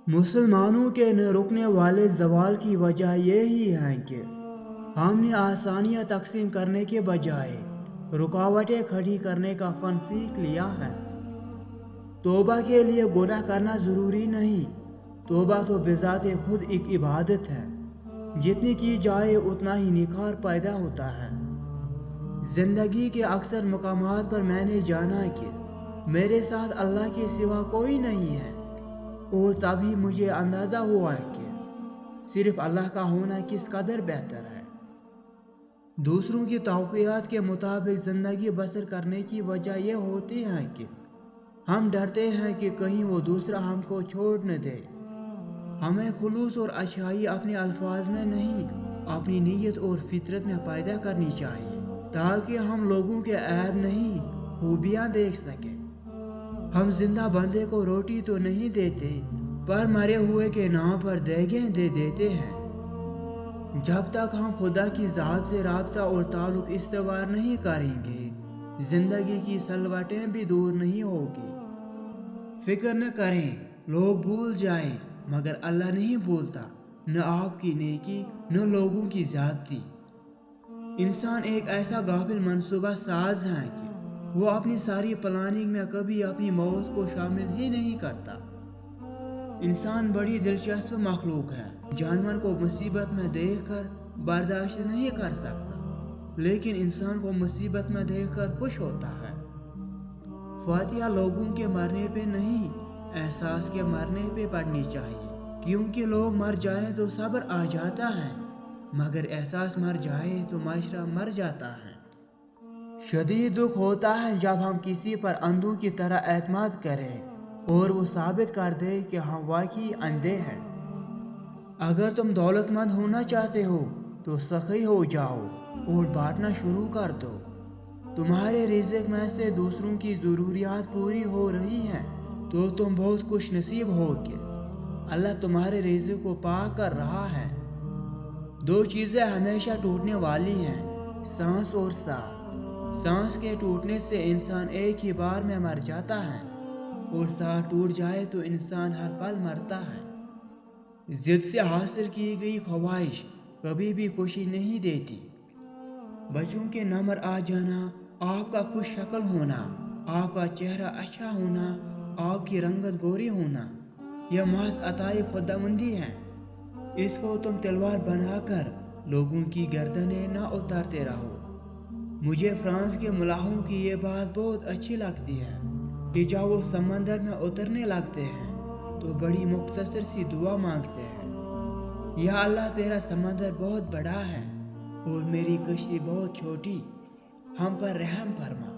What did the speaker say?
مسلمانوں کے نہ رکنے والے زوال کی وجہ یہی ہے کہ ہم نے آسانیاں تقسیم کرنے کے بجائے رکاوٹیں کھڑی کرنے کا فن سیکھ لیا ہے۔ توبہ کے لیے گناہ کرنا ضروری نہیں، توبہ تو بذات خود ایک عبادت ہے، جتنی کی جائے اتنا ہی نکھار پیدا ہوتا ہے۔ زندگی کے اکثر مقامات پر میں نے جانا کہ میرے ساتھ اللہ کے سوا کوئی نہیں ہے، اور تبھی مجھے اندازہ ہوا کہ صرف اللہ کا ہونا کس قدر بہتر ہے۔ دوسروں کی توقعات کے مطابق زندگی بسر کرنے کی وجہ یہ ہوتی ہے کہ ہم ڈرتے ہیں کہ کہیں وہ دوسرا ہم کو چھوڑ نہ دے۔ ہمیں خلوص اور اچھائی اپنے الفاظ میں نہیں، اپنی نیت اور فطرت میں پیدا کرنی چاہیے، تاکہ ہم لوگوں کے عیب نہیں خوبیاں دیکھ سکیں۔ ہم زندہ بندے کو روٹی تو نہیں دیتے، پر مرے ہوئے کے نام پر دیگیں دے دیتے ہیں۔ جب تک ہم خدا کی ذات سے رابطہ اور تعلق استوار نہیں کریں گے، زندگی کی سلوٹیں بھی دور نہیں ہوگی۔ فکر نہ کریں، لوگ بھول جائیں، مگر اللہ نہیں بھولتا، نہ آپ کی نیکی نہ لوگوں کی زیادتی۔ انسان ایک ایسا غافل منصوبہ ساز ہے کہ وہ اپنی ساری پلاننگ میں کبھی اپنی موت کو شامل ہی نہیں کرتا۔ انسان بڑی دلچسپ مخلوق ہے، جانور کو مصیبت میں دیکھ کر برداشت نہیں کر سکتا، لیکن انسان کو مصیبت میں دیکھ کر خوش ہوتا ہے۔ فاتحہ لوگوں کے مرنے پہ نہیں، احساس کے مرنے پہ پڑھنی چاہیے، کیونکہ لوگ مر جائیں تو صبر آ جاتا ہے، مگر احساس مر جائے تو معاشرہ مر جاتا ہے۔ شدید دکھ ہوتا ہے جب ہم کسی پر اندھوں کی طرح اعتماد کریں اور وہ ثابت کر دے کہ ہم واقعی اندھے ہیں۔ اگر تم دولت مند ہونا چاہتے ہو تو سخی ہو جاؤ اور بانٹنا شروع کر دو۔ تمہارے رزق میں سے دوسروں کی ضروریات پوری ہو رہی ہیں تو تم بہت خوش نصیب ہو کہ اللہ تمہارے رزق کو پاک کر رہا ہے۔ دو چیزیں ہمیشہ ٹوٹنے والی ہیں، سانس اور سانس۔ سانس کے ٹوٹنے سے انسان ایک ہی بار میں مر جاتا ہے، اور سانس ٹوٹ جائے تو انسان ہر پل مرتا ہے۔ ضد سے حاصل کی گئی خواہش کبھی بھی خوشی نہیں دیتی۔ بچوں کے نمبر آ جانا، آپ کا خوش شکل ہونا، آپ کا چہرہ اچھا ہونا، آپ کی رنگت گوری ہونا، یہ محض عطائے خداوندی ہے۔ اس کو تم تلوار بنا کر لوگوں کی گردنیں نہ اتارتے رہو۔ مجھے فرانس کے ملاحوں کی یہ بات بہت اچھی لگتی ہے کہ جب وہ سمندر میں اترنے لگتے ہیں تو بڑی مختصر سی دعا مانگتے ہیں، یا اللہ تیرا سمندر بہت بڑا ہے اور میری کشتی بہت چھوٹی، ہم پر رحم فرما۔